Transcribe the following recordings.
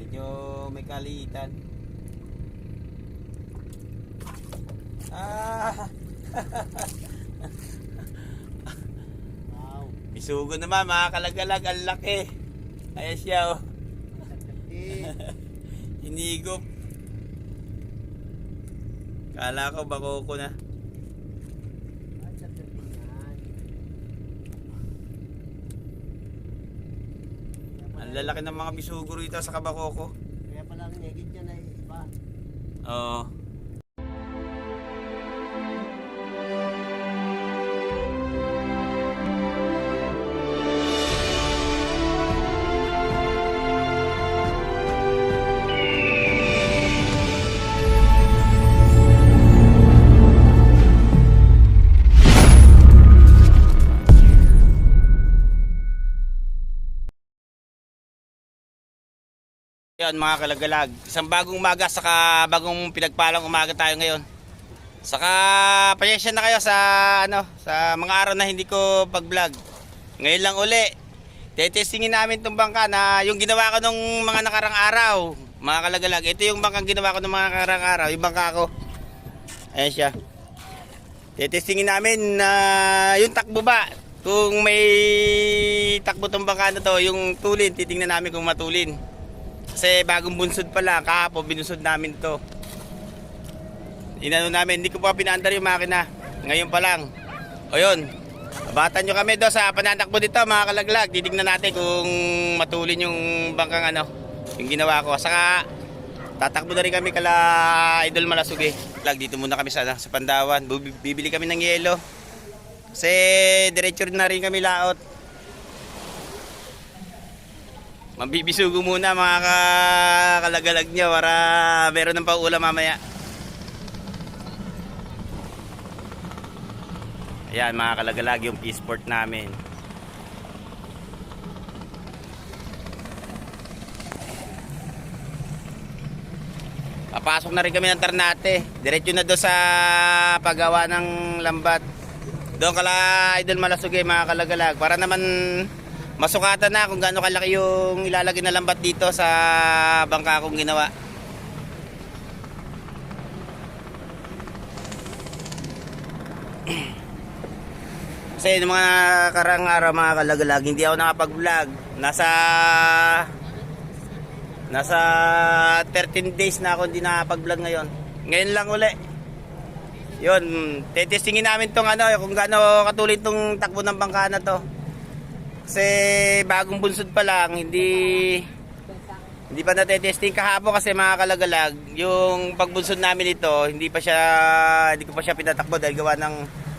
Medyo may kaliitan. Ah! Wow. Isugo naman mga kalagalag, ang laki. Ayan siya oh. Hinigop. Kala ko bako ko na. Ang lalaki ng mga bisugo rito sa Kabakoko. Kaya pala ang negit niya na iba. Oo. Yan mga kalagalag, isang bagong umaga saka bagong pinagpalang umaga tayo ngayon. Saka pasensya na kayo sa sa mga araw na hindi ko pag-vlog. Ngayon lang uli. Tetestingin namin tong bangka na yung ginawa ko nung mga nakarang araw. Mga kalagalag, ito yung bangkang ginawa ko nung mga nakarang araw, yung bangka ko. Ayan siya. Tetestingin namin na yung takbo ba. Kung may takbo tong bangka na to, yung tulin, titingnan namin kung matulin. Kasi bagong bunsod pa lang, kahapon binunsod namin to. Inano namin, hindi ko pa pinaandar yung makina. Ngayon pa lang. O yun, abatan nyo kami do sa panatakbo dito mga kalaglag. Titignan natin kung matulin yung bangkang yung ginawa ko. Saka tatakbo na rin kami kala Idol Malasuge. Dito muna kami sa Pandawan. Bibili kami ng yelo. Kasi diretso na rin kami laot. Mabibisugo muna mga kalagalag nyo para meron ng paulam mamaya. Ayan mga kalagalag yung P-Sport namin. Papasok na rin kami ng Ternate. Diretso na doon sa paggawa ng lambat. Doon kala Idol Malasuge mga kalagalag. Para naman masukatan na kung gaano kalaki yung ilalagay na lambat dito sa bangka kong ginawa. Kasi yung mga karang araw mga kalagalag, hindi ako nakapag-vlog. Nasa 13 days na ako hindi nakapag-vlog ngayon. Ngayon lang uli. Yun, tetestingin namin tong kung gaano katulid tong takbo ng bangka na to. Kasi bagong bunsod pa lang, hindi pa natetesting kahapon kasi mga kalagalag. Yung pagbunsod namin ito, hindi ko pa siya pinatakbo dahil gawa ng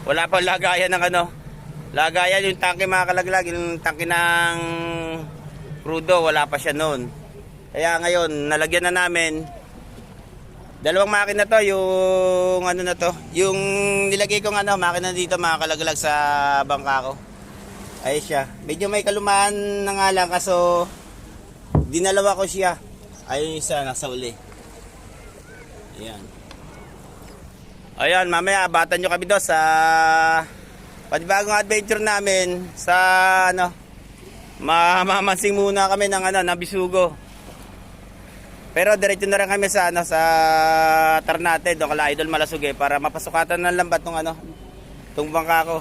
wala pa lagayan ng lagayan yung tangke mga kalagalag, yung tangke ng crudo, wala pa siya noon. Kaya ngayon, nalagyan na namin. Dalawang makina to, yung yung nilagay kong makina dito mga kalagalag sa bangka ko. Ay siya. Medyo may kalumaan na nga lang kaso dinalawa ko siya. Ay isa nasa uli. Ayan. Ayan, mamaya abatan nyo kami doon sa panibagong adventure namin sa mamamansing muna kami ng Bisugo. Pero diretso na rin kami sa sa Ternate doon kala Idol Malasuge para mapasukatan ng lambat tong bangka ko.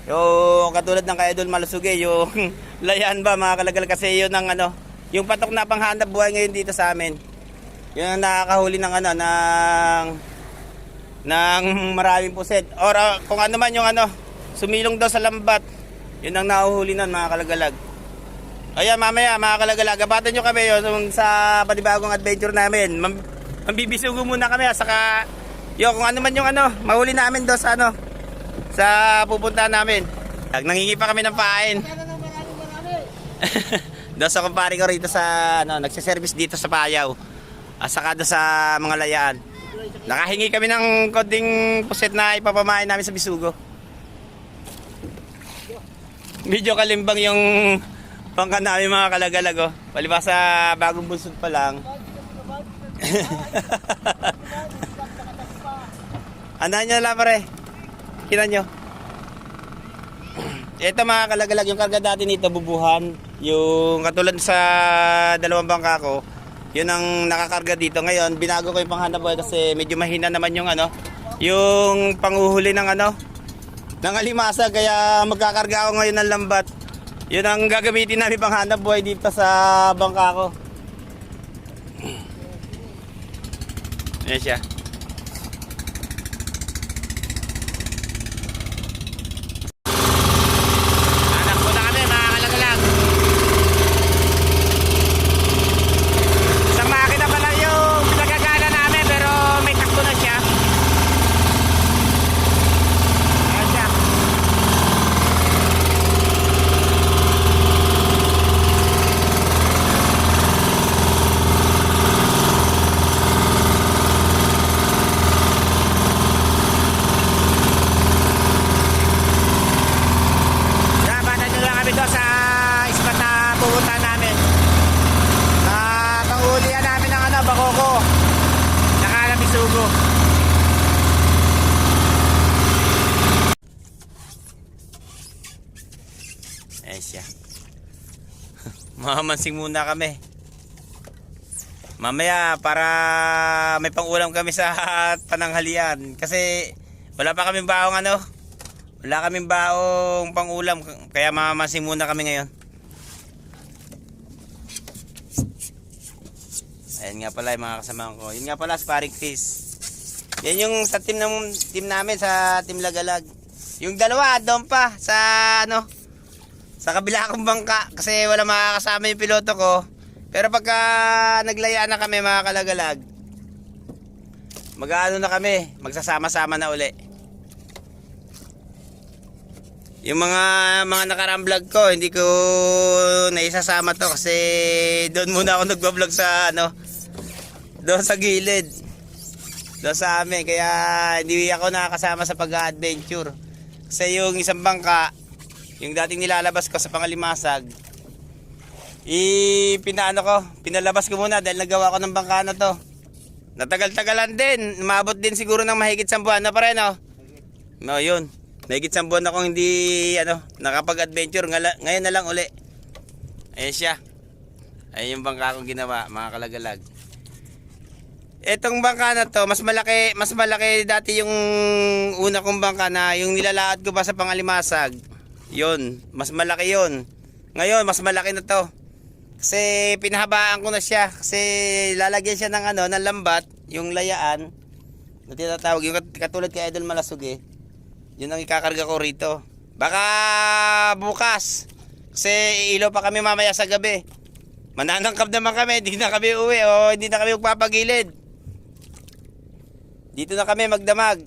Yung katulad ng kay Idol Malasuge, yung layan ba mga kalagal kasi yun ng yung patok na panghanap buhay ngayon dito sa amin. Yun ang nakakahuli ng ng maraming puset. Or kung ano man yung sumilong daw sa lambat, yun ang nahuhuli nun mga kalagalag. Ayan mamaya mga kalagalag, abatan nyo kami yun sa panibagong adventure namin. Mambibisugo muna kami saka yung kung ano man yung mahuli namin daw sa sa pupuntahan namin. Nangingi pa kami ng pain. Doon sa kumpare ko rito sa nagsiservice dito sa Payaw. Saka doon sa mga layaan. Nakahingi kami ng konting puset na ipapamain namin sa Bisugo. Medyo kalimbang yung pangka namin mga kalagalag palibas sa bagong bunsod pa lang. Andahan nyo lang pare. Kinan nyo. Ito mga kalagalag, yung karga dati nito bubuhan. Yung katulad sa dalawang bangka ko, Yun ang nakakarga dito. Ngayon, binago ko yung panghanap buhay kasi medyo mahina naman yung ano, yung panguhuli ng ano, ng alimasa. Kaya magkakarga ako ngayon ng lambat. Yun ang gagamitin namin panghanap buhay dito sa bangka ko. Ayan siya. Anak ko na kami, mga kalagalag. Isang makina pa lang yung pinagagana namin pero may takbo na siya. Ayan siya. Bata nyo lang kami doon sa spot na pupunta namin. Pangulihan namin ng ano, bakoko. Nakalabisugo. Ayan siya. Mamamansing muna kami. Mamaya para may pangulam kami sa pananghalian. Kasi wala pa kaming baong ano. Wala kaming baong pangulam. Kaya mamamansing muna kami ngayon. Ayan nga pala yung mga kasama ko. Yun nga pala, sparring fish. Yan yung sa team namin, sa team Lagalag. Yung dalawa, doon pa, sa ano, sa kabila kong bangka. Kasi wala makakasama yung piloto ko. Pero pagka naglayaan na kami mga kalagalag, mag-ano na kami, magsasama-sama na uli. Yung mga nakaraang vlog ko, hindi ko naisasama to kasi doon muna ako nagbablog sa ano, doon sa gilid. Doon sa amin, kaya hindi ako nakakasama sa pag-adventure. Kasi yung isang bangka, yung dating nilalabas ko sa Pangalimasag, pinalabas ko muna dahil nagawa ko ng bangka na to. Natagal-tagalan din, umabot din siguro ng mahigit 10 buwan na pa rin, no? No, yun. Mahigit 10 buwan akong hindi nakapag-adventure. Ngayon na lang uli. Ayan siya. Ayan yung bangka akong ginawa, mga kalagalag. Etong bangka na to, mas malaki dati yung una kong bangka na yung nilalaad ko pa sa Pangalimasag. Yun, mas malaki yun. Ngayon, mas malaki na to. Kasi pinahabaan ko na siya. Kasi lalagyan siya ng ano, ng lambat, yung layaan na tinatawag, yung katulad kay Idol Malasug eh. Yun ang ikakarga ko rito. Baka bukas. Kasi ilaw pa kami mamaya sa gabi. Mananangkap naman kami. Hindi na kami uwi o hindi na kami magpapagilid. Dito na kami magdamag.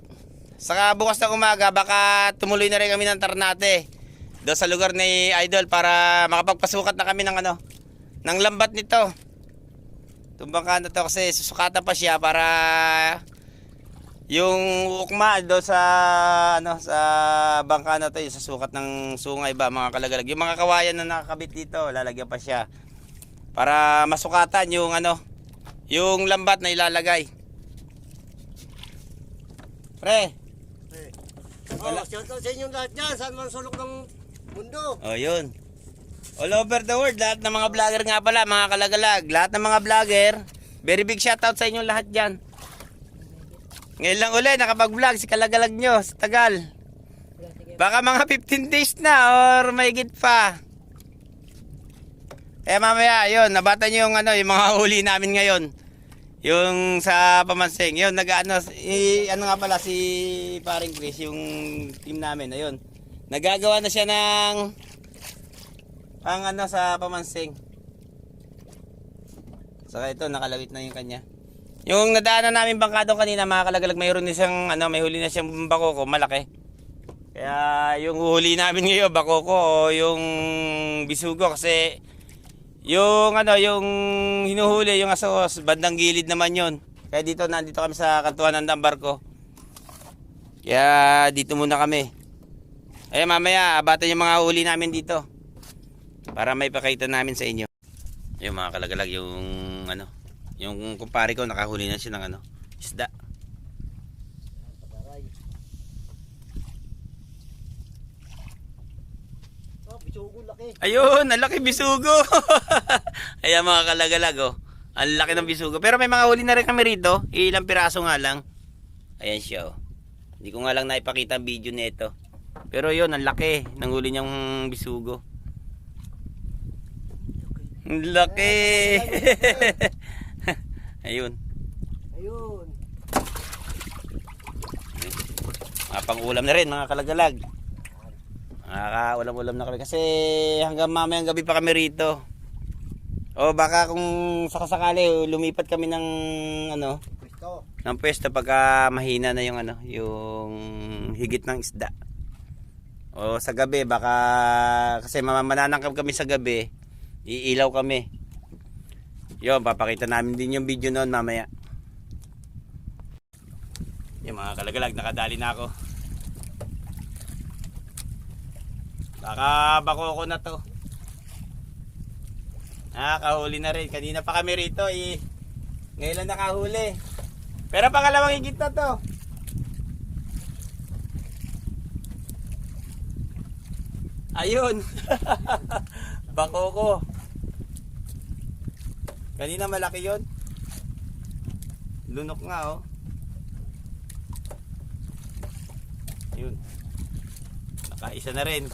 Saka bukas na umaga baka tumuloy na rin kami ng Ternate. Doon sa lugar ni Idol para makapagpasukat na kami ng ano, ng lambat nito. Tumbang ka na to kasi susukatan pa siya para yung ukma do sa ano sa bangka na to, yung sa sukat ng sungay ba mga kalagalag. Yung mga kawayan na nakakabit dito, lalagyan pa siya para masukatan yung ano, yung lambat na ilalagay. Pre. Oh, shout out sa inyong lahat dyan. Saan man sulok ng mundo. Oh, yun. All over the world, lahat ng mga vlogger nga pala, mga kalagalag. Lahat ng mga vlogger, very big shout out sa inyong lahat dyan. Ngayon lang ulit, nakapag-vlog si kalagalag nyo sa Tagal. Baka mga 15 days na or mahigit pa. Kaya mamaya, yun, nabata nyo yung, ano, yung mga huli namin ngayon. Yung sa Pamansing. Yun, ano nga pala si Paring Chris, yung team namin, ayun. Nagagawa na siya ng ang ano sa Pamansing. Saka ito, nakalawit na yung kanya. Yung nadaanan namin bangka doon kanina, mga kalagalag, mayroon na siyang ano, may huli na siyang bakoko, malaki. Kaya yung huli namin ngayon, bakoko o yung bisugo kasi yung ano, yung hinuhuli, yung asos, bandang gilid naman yun. Kaya nandito kami sa kantuan ng barko. Kaya dito muna kami. Ay mamaya, abatan yung mga huli namin dito. Para may pakita namin sa inyo. Yung mga kalagalag, yung ano, yung kumpare ko nakahuli na siya ng ano, isda. Oh, bisugo laki. Ayun, ang laki bisugo. Ayan mga kalagalag, oh. Ang laki ng bisugo. Pero may mga huli na rin kami rito. Ilang piraso nga lang. Ayan siya oh. Hindi ko nga lang naipakita ang video nito. Pero yun, ang laki ng huli niyang bisugo. Ang laki! Ayun. Ayun. Mga pang-ulam na rin, mga kalagalag. Nakaka-ulam-ulam na kami. Kasi hanggang mamayang gabi pa kami rito. O baka kung sakasakali lumipat kami ng ano, Pwesto. ng pwesto pagka mahina na yung ano, yung higit ng isda. O sa gabi baka kasi mananangkap kami sa gabi, iilaw kami. Yun, papakita namin din yung video noon mamaya. Yung mga kalagalag, nakadali na ako. Baka bako ko na to. Nakahuli na rin. Kanina pa kami rito eh. Ngayon lang nakahuli. Pero pangalawang higit na to. Ayun. Bako ko. Kanina malaki yon. Lunok nga oh. Ayun. Nakaisa na rin.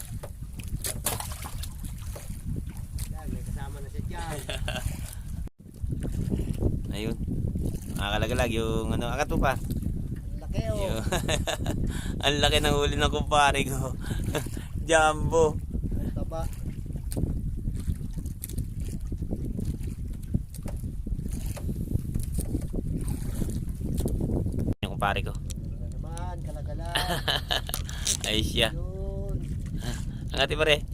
Yan, may kasama na siya dyan. Ayun. Nakakalagalag yung ano, akato pa. Ang laki oh. Yung, ang laki ng huli ng kumpare ko. Jumbo. Ang taba. Yung kumpare ko. Ano naman, kalagala. Ay siya. Yun. Ang ati pare.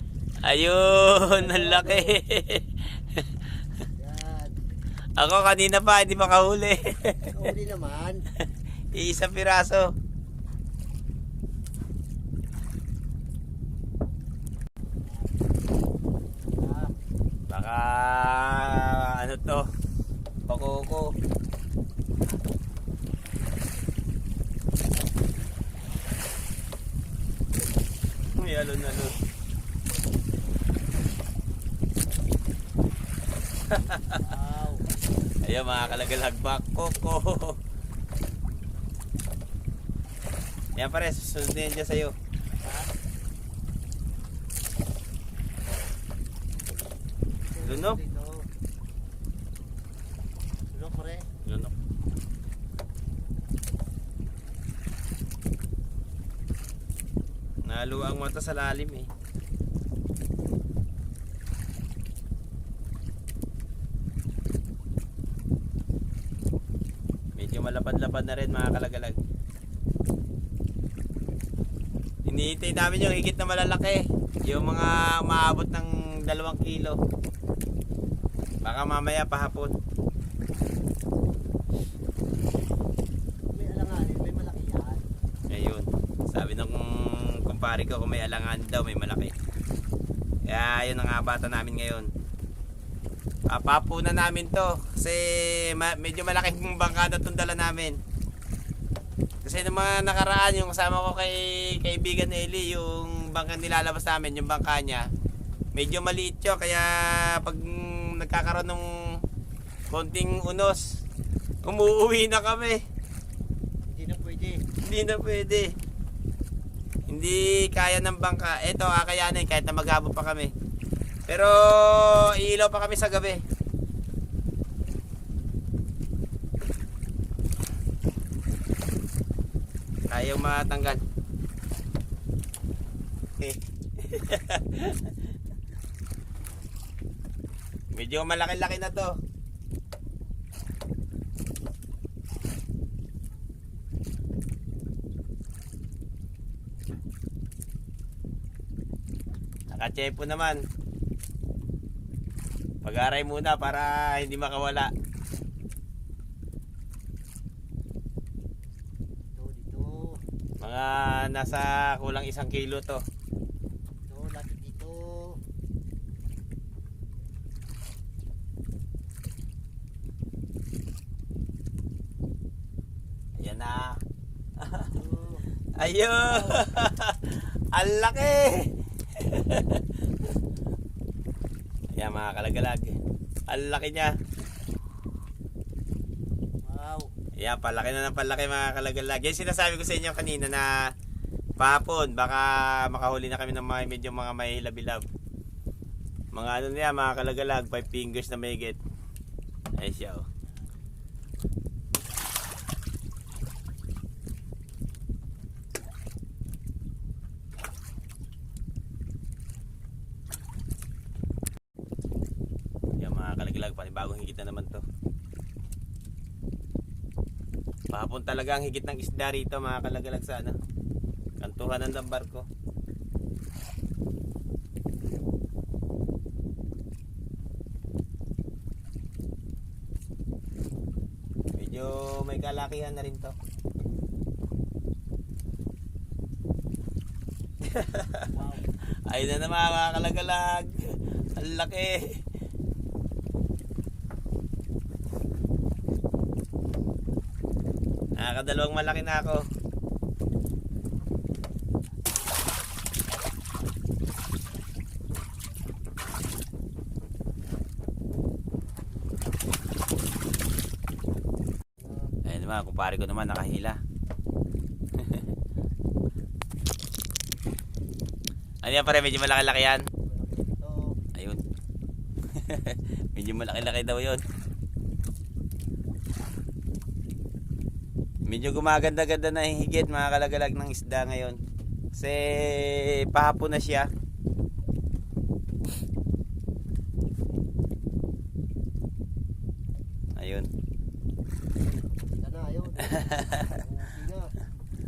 Ayun, ang laki. Yan. Ako kanina pa, hindi pa kahuli. Huli naman. Iisang piraso. Ah, Baka ano to? Pakoko. May alon-alon. wow. Ayun mga kalagalag, bakoko. Yan pare, susunod din dyan sa'yo. Lunok? Lunok pare. Lunok. Nalo ang mata sa lalim eh. Medyo malapad-lapad na rin mga kalagalag. Hinihintay namin yung higit na malalaki. Yung mga umaabot ng 2 kilo. Baka mamaya pahapon. May alanganin, may malaki yan. Ayun. Sabi ng kumpare ko kung may alangan daw may malaki. Kaya yun ang abata namin ngayon. Papapunan namin to. Kasi medyo malaking bangka na itong dala namin. Kasi nung mga nakaraan yung kasama ko kay kaibigan Eli, yung bangka nilalabas namin, yung bangka niya, medyo maliit yun. Kaya pag nagkakaroon ng konting unos, umuwi na kami. Hindi na pwede. Hindi na pwede. Hindi kaya ng bangka. Eto, kakayanin kahit na maghabol pa kami. Pero iilaw pa kami sa gabi. Ayaw matanggal. Medyo malaki-laki na to. Nakatsepo naman. Pag-aray muna para hindi makawala. Dito. Mga nasa kulang 1 kilo to. Dito, lapit dito. Ayan na. Dito. Ayun. Ang laki. Ayan mga kalagalag. Ang laki niya. Ayan, palaki na ng palaki mga kalagalag. Yan sinasabi ko sa inyo kanina na pahapon, baka makahuli na kami ng mga medyo mga may hilab-hilab. Mga ano niya, mga kalagalag, 5 fingers na mahigit. Ayan siya oh. Yan mga kalagalag, panibagong higit na naman to. Pahapon talaga ang higit ng isda rito mga kalagalag sa ano, kantuhan ng barko. Medyo may kalakihan na rin to. Ayun na naman mga kalagalag. Ang laki. Nakakadalawang malaki na ako. Ayun naman, kumpare ko naman nakahila. Ano yan pare, medyo malaki-laki yan. Ayun. Medyo malaki-laki daw yun. Medyo gumaganda-ganda na higit mga kalagalag ng isda ngayon. Kasi pahapon na siya. Ayun. Sana, ayun.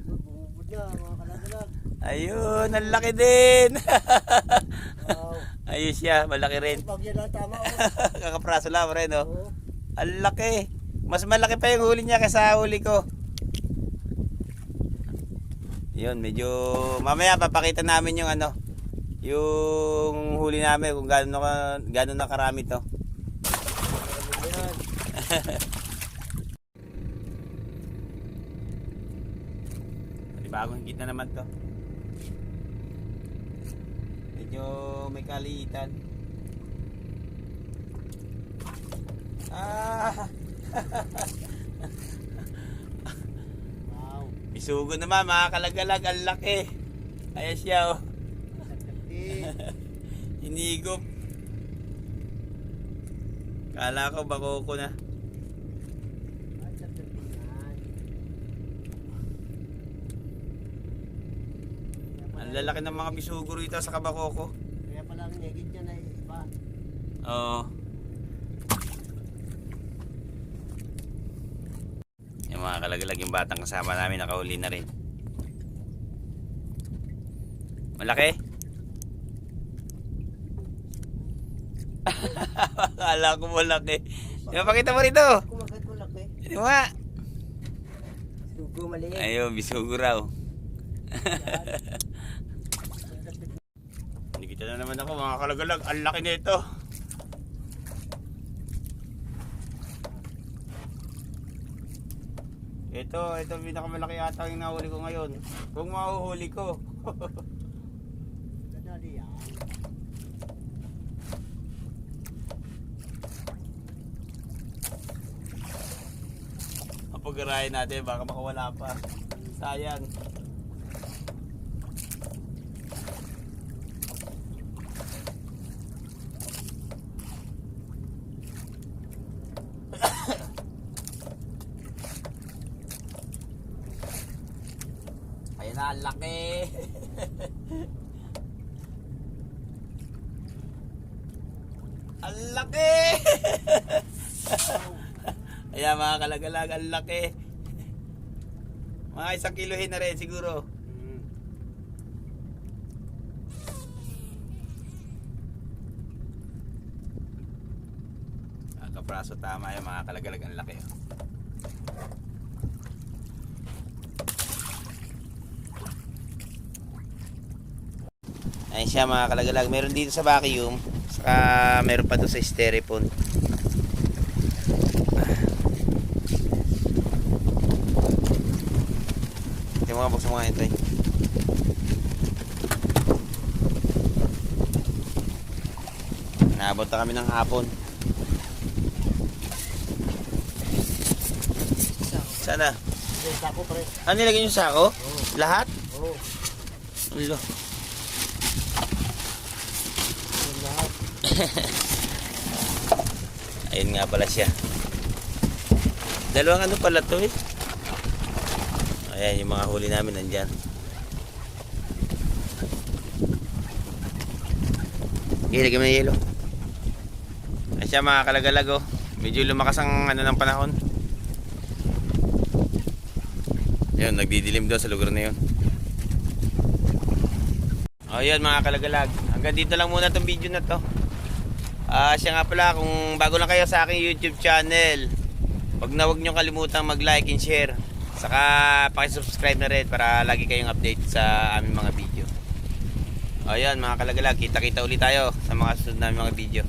Bumubod na, mga kalagalag. Ayun, ang laki din. Wow. Ayun siya, malaki rin. Pag yan ang tama, Kakapraso lang rin, no? oh. Ang laki. Mas malaki pa yung huli niya kaysa huli ko. Yun, medyo mamaya papakita namin yung ano, yung huli namin kung gaano na karami to. Yan. Bagong higit na naman to. Medyo may kaliitan. Ah! Wow. Bisugo naman mga kalagalag, ang laki. Ayan siya oh. Hinigop. Kala ko bako ko na. Ang lalaki ng mga bisugo rito sa Kabakoko. Kaya pala ang negit niya na iba. Oo. Yung mga kalagalag, yung batang kasama namin nakahuli na rin. Malaki? Akala ko malaki. Pakita mo rito. Kumagat ko laki. Di ba? Sugo maliit. Ayun, bisugo raw. Hindi kita na naman ako mga kalagalag. Ang laki nito. Ito pinakamalaki ata yung nahuli ko ngayon. Kung mahuhuli ko. Kadali yan. Pag-arahin natin, baka makawala pa. Sayang. Ayun na, ang laki. Ang laki. Ayan mga kalagalag, ang laki. Mga 1 kilohin na rin siguro. Kapraso tama yung mga kalagalag, ang laki. Ayan siya mga kalagalag. Meron dito sa vacuum. Saka meron pa doon sa styrofoam. Yung mga buksan mga ito eh. Naabot na kami ng hapon. Sana. Yung sako, pre. Ano nilagay niyo sa sako? Oo. Lahat? Oo. Ulo. Yung lahat. Ayun nga pala siya. Dalawang ano pala to eh. Ayan, yung mga huli namin nandyan. Okay, lagyan mo ng yelo. Ayan siya mga kalagalag oh. Medyo lumakas ang ano ng panahon. Ayun, nagdidilim doon sa lugar na yun. O yun mga kalagalag. Hanggang dito lang muna tong video na to. Siya nga pala, kung bago lang kayo sa aking YouTube channel, wag nyo kalimutang mag-like and share. Saka pakisubscribe na rin para lagi kayong update sa aming mga video. Ayan mga kalagalag, kita-kita ulit tayo sa mga susunod na mga video.